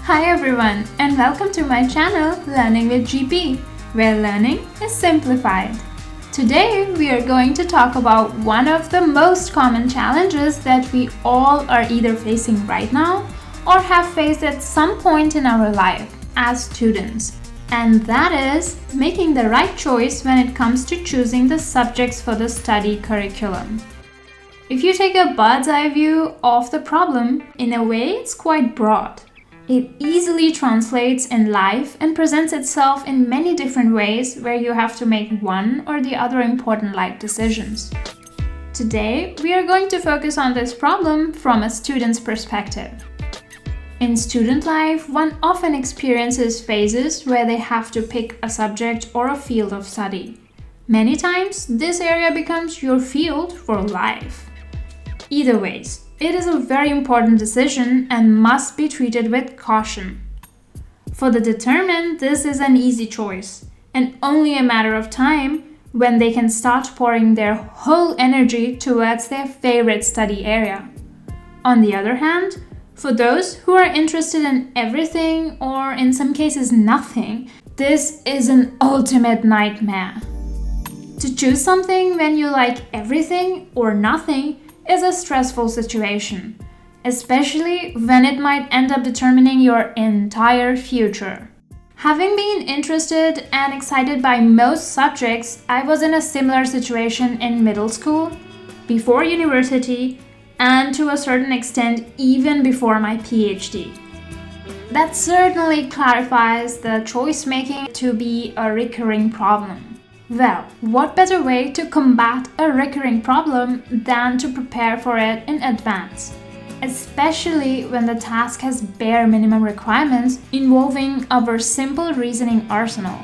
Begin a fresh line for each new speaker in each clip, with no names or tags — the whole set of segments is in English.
Hi everyone, and welcome to my channel Learning with GP, where learning is simplified. Today we are going to talk about one of the most common challenges that we all are either facing right now or have faced at some point in our life as students. And that is making the right choice when it comes to choosing the subjects for the study curriculum. If you take a bird's eye view of the problem, in a way it's quite broad. It easily translates in life and presents itself in many different ways where you have to make one or the other important life decisions. Today, we are going to focus on this problem from a student's perspective. In student life, one often experiences phases where they have to pick a subject or a field of study. Many times, this area becomes your field for life. Either ways, it is a very important decision and must be treated with caution. For the determined, this is an easy choice and only a matter of time when they can start pouring their whole energy towards their favorite study area. On the other hand, for those who are interested in everything or in some cases nothing, this is an ultimate nightmare. To choose something when you like everything or nothing is a stressful situation, especially when it might end up determining your entire future. Having been interested and excited by most subjects, I was in a similar situation in middle school, before university, and to a certain extent even before my PhD. That certainly clarifies the choice making to be a recurring problem. Well, what better way to combat a recurring problem than to prepare for it in advance, especially when the task has bare minimum requirements involving our simple reasoning arsenal.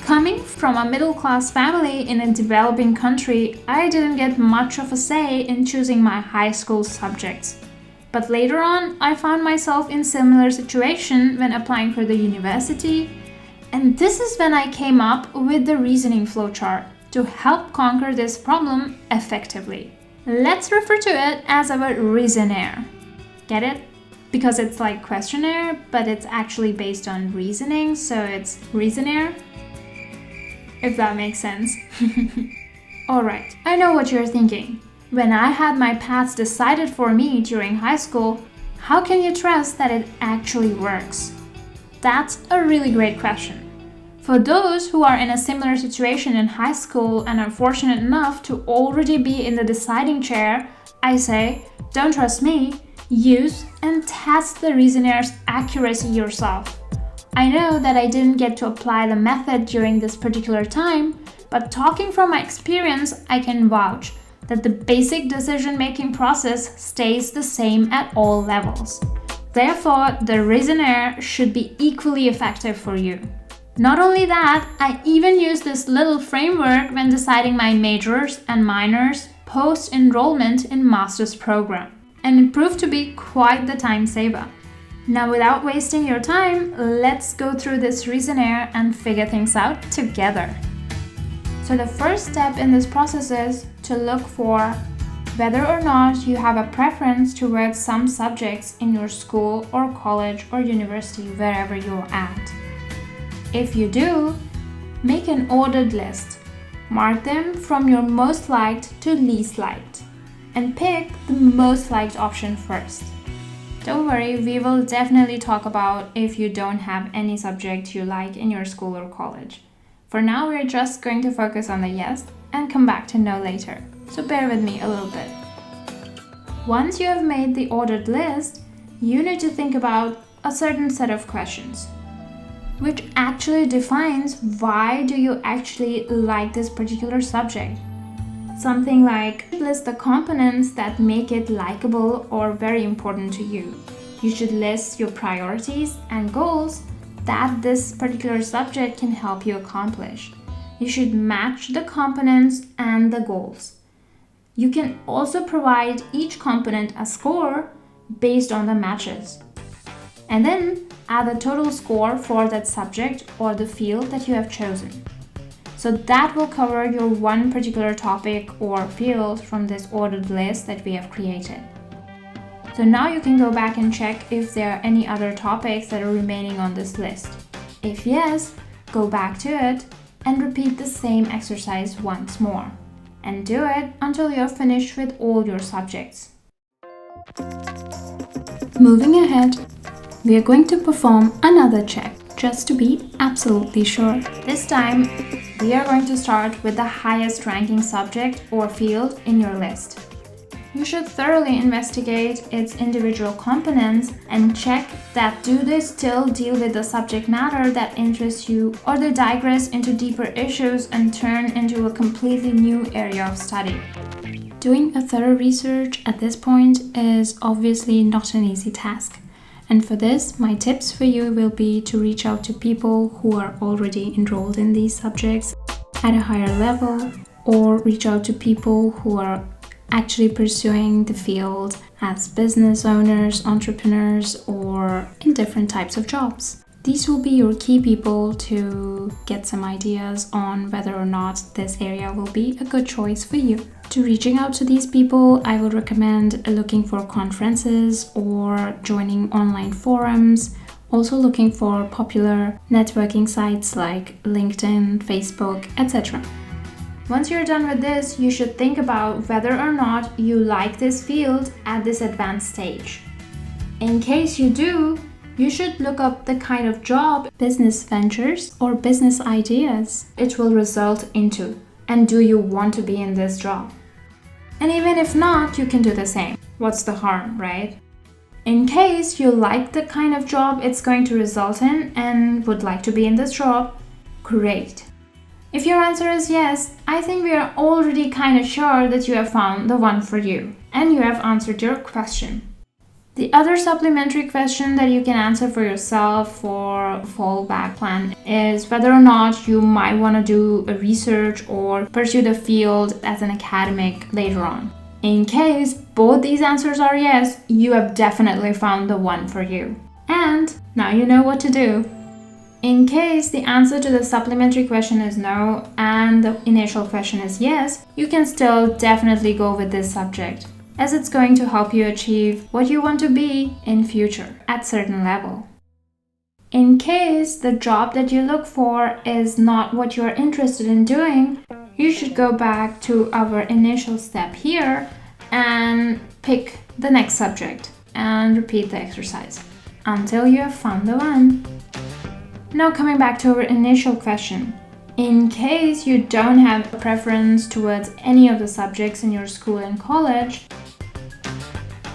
Coming from a middle-class family in a developing country, I didn't get much of a say in choosing my high school subjects. But later on, I found myself in similar situation when applying for the university. And this is when I came up with the reasoning flowchart to help conquer this problem effectively. Let's refer to it as our Reasonnaire. Get it? Because it's like questionnaire, but it's actually based on reasoning, so it's Reasonnaire. If that makes sense. Alright, I know what you're thinking. When I had my paths decided for me during high school, how can you trust that it actually works? That's a really great question. For those who are in a similar situation in high school and are fortunate enough to already be in the deciding chair, I say, don't trust me, use and test the Reasonnaire's accuracy yourself. I know that I didn't get to apply the method during this particular time, but talking from my experience, I can vouch that the basic decision-making process stays the same at all levels. Therefore, the Reasonnaire should be equally effective for you. Not only that, I even use this little framework when deciding my majors and minors post-enrollment in master's program, and it proved to be quite the time saver. Now, without wasting your time, let's go through this Reasonnaire and figure things out together. So the first step in this process is to look for whether or not you have a preference towards some subjects in your school or college or university, wherever you're at. If you do, make an ordered list. Mark them from your most liked to least liked, and pick the most liked option first. Don't worry, we will definitely talk about if you don't have any subject you like in your school or college. For now, we're just going to focus on the yes and come back to no later, so bear with me a little bit. Once you have made the ordered list, you need to think about a certain set of questions, which actually defines why do you actually like this particular subject. Something like, list the components that make it likable or very important to you. You should list your priorities and goals that this particular subject can help you accomplish. You should match the components and the goals. You can also provide each component a score based on the matches. And then add the total score for that subject or the field that you have chosen. So that will cover your one particular topic or field from this ordered list that we have created. So now you can go back and check if there are any other topics that are remaining on this list. If yes, go back to it and repeat the same exercise once more. And do it until you're finished with all your subjects. Moving ahead, we are going to perform another check just to be absolutely sure. This time, we are going to start with the highest ranking subject or field in your list. You should thoroughly investigate its individual components and check that do they still deal with the subject matter that interests you, or they digress into deeper issues and turn into a completely new area of study. Doing a thorough research at this point is obviously not an easy task. And for this, my tips for you will be to reach out to people who are already enrolled in these subjects at a higher level, or reach out to people who are actually pursuing the field as business owners, entrepreneurs, or in different types of jobs. These will be your key people to get some ideas on whether or not this area will be a good choice for you. To reaching out to these people, I would recommend looking for conferences or joining online forums, also looking for popular networking sites like LinkedIn, Facebook, etc. Once you're done with this, you should think about whether or not you like this field at this advanced stage. In case you do, you should look up the kind of job, business ventures, or business ideas it will result into, and do you want to be in this job? And even if not, you can do the same. What's the harm, right? In case you like the kind of job it's going to result in and would like to be in this job, great. If your answer is yes, I think we are already kind of sure that you have found the one for you and you have answered your question. The other supplementary question that you can answer for yourself for fallback plan is whether or not you might want to do a research or pursue the field as an academic later on. In case both these answers are yes, you have definitely found the one for you. And now you know what to do. In case the answer to the supplementary question is no and the initial question is yes, you can still definitely go with this subject, as it's going to help you achieve what you want to be in future at certain level. In case the job that you look for is not what you're interested in doing, you should go back to our initial step here and pick the next subject and repeat the exercise until you have found the one. Now coming back to our initial question. In case you don't have a preference towards any of the subjects in your school and college,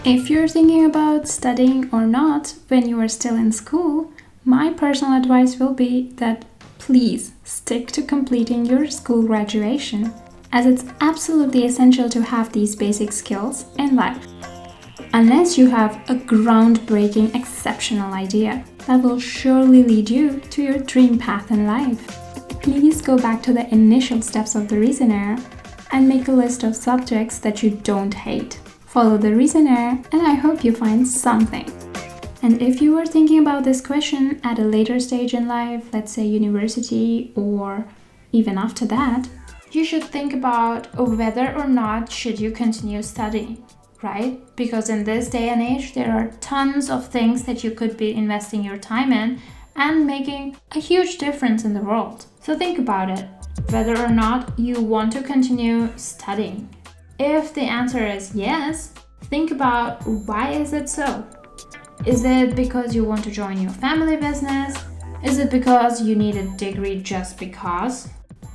if you're thinking about studying or not when you are still in school, my personal advice will be that please stick to completing your school graduation, as it's absolutely essential to have these basic skills in life. Unless you have a groundbreaking, exceptional idea that will surely lead you to your dream path in life, please go back to the initial steps of the Reasonnaire and make a list of subjects that you don't hate. Follow the Reasonnaire and I hope you find something. And if you are thinking about this question at a later stage in life, let's say university or even after that, you should think about whether or not should you continue studying, right? Because in this day and age, there are tons of things that you could be investing your time in and making a huge difference in the world. So think about it, whether or not you want to continue studying. If the answer is yes, think about why is it so? Is it because you want to join your family business? Is it because you need a degree just because?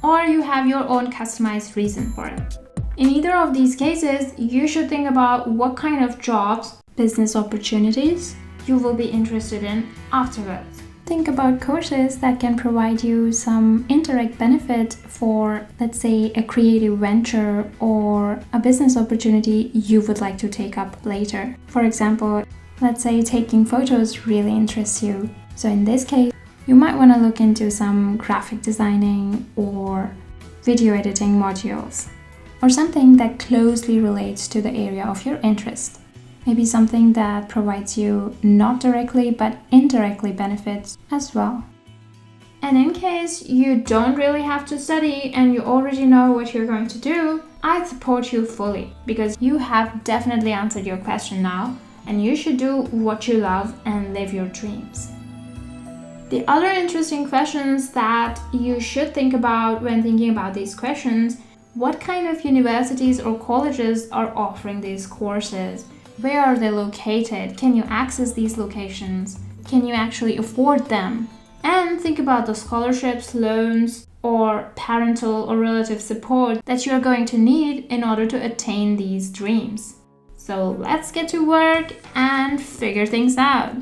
Or you have your own customized reason for it? In either of these cases, you should think about what kind of jobs, business opportunities you will be interested in afterwards. Think about courses that can provide you some indirect benefit for, let's say, a creative venture or a business opportunity you would like to take up later. For example, let's say taking photos really interests you. So in this case, you might want to look into some graphic designing or video editing modules, or something that closely relates to the area of your interest. Maybe something that provides you not directly but indirectly benefits as well. And in case you don't really have to study and you already know what you're going to do, I support you fully because you have definitely answered your question now and you should do what you love and live your dreams. The other interesting questions that you should think about when thinking about these questions: what kind of universities or colleges are offering these courses? Where are they located? Can you access these locations? Can you actually afford them? And think about the scholarships, loans, or parental or relative support that you are going to need in order to attain these dreams. So let's get to work and figure things out.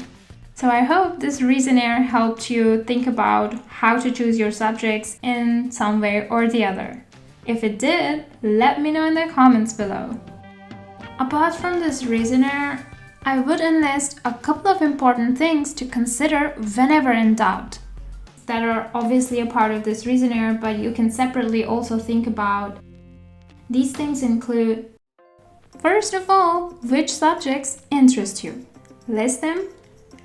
So I hope this Reasonnaire helped you think about how to choose your subjects in some way or the other. If it did, let me know in the comments below. Apart from this Reasonnaire, I would enlist a couple of important things to consider whenever in doubt, that are obviously a part of this Reasonnaire, but you can separately also think about. These things include, first of all, which subjects interest you. List them,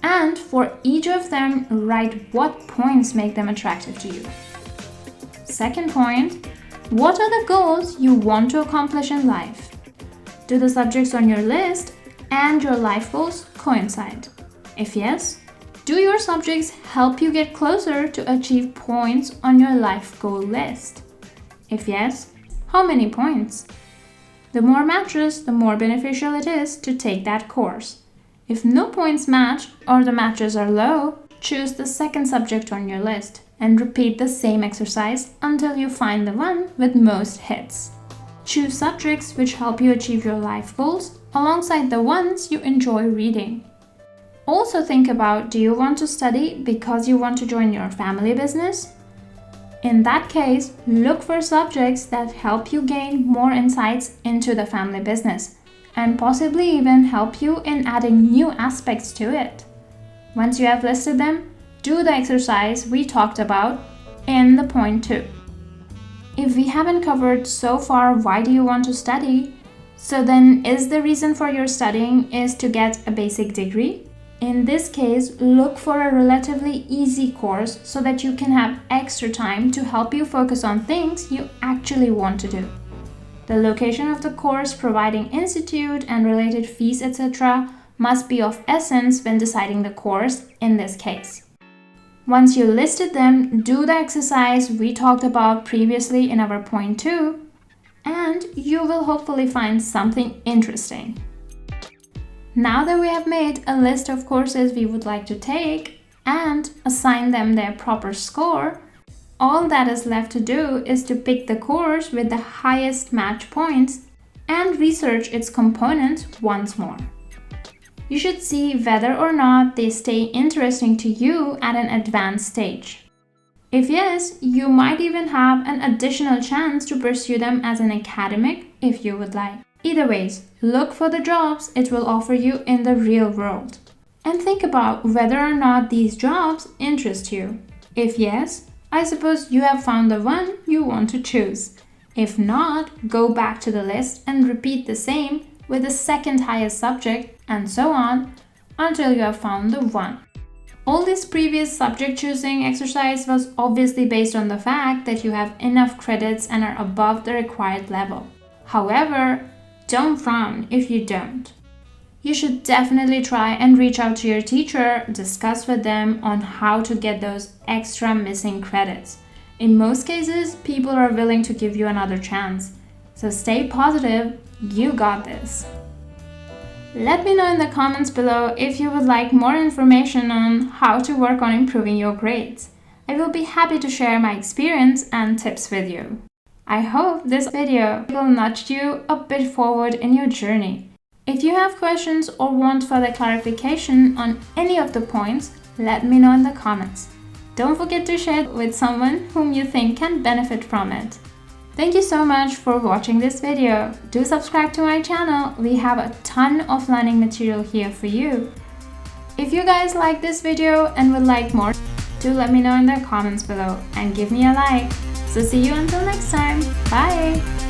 and for each of them, write what points make them attractive to you. Second point, what are the goals you want to accomplish in life? Do the subjects on your list and your life goals coincide? If yes, do your subjects help you get closer to achieve points on your life goal list? If yes, how many points? The more matches, the more beneficial it is to take that course. If no points match or the matches are low, choose the second subject on your list and repeat the same exercise until you find the one with most hits. Choose subjects which help you achieve your life goals alongside the ones you enjoy reading. Also think about, do you want to study because you want to join your family business? In that case, look for subjects that help you gain more insights into the family business and possibly even help you in adding new aspects to it. Once you have listed them, do the exercise we talked about in the point 2. If we haven't covered so far why do you want to study, so then is the reason for your studying is to get a basic degree? In this case, look for a relatively easy course so that you can have extra time to help you focus on things you actually want to do. The location of the course, providing institute and related fees, etc. must be of essence when deciding the course in this case. Once you listed them, do the exercise we talked about previously in our point 2, and you will hopefully find something interesting. Now that we have made a list of courses we would like to take and assign them their proper score, all that is left to do is to pick the course with the highest match points and research its components once more. You should see whether or not they stay interesting to you at an advanced stage. If yes, you might even have an additional chance to pursue them as an academic if you would like. Either ways, look for the jobs it will offer you in the real world. And think about whether or not these jobs interest you. If yes, I suppose you have found the one you want to choose. If not, go back to the list and repeat the same with the second highest subject and so on until you have found the one. All this previous subject choosing exercise was obviously based on the fact that you have enough credits and are above the required level. However, don't frown if you don't. You should definitely try and reach out to your teacher, discuss with them on how to get those extra missing credits. In most cases, people are willing to give you another chance. So stay positive, you got this. Let me know in the comments below if you would like more information on how to work on improving your grades. I will be happy to share my experience and tips with you. I hope this video will nudge you a bit forward in your journey. If you have questions or want further clarification on any of the points, let me know in the comments. Don't forget to share it with someone whom you think can benefit from it. Thank you so much for watching this video. Do subscribe to my channel. We have a ton of learning material here for you. If you guys like this video and would like more, do let me know in the comments below and give me a like. So see you until next time. Bye!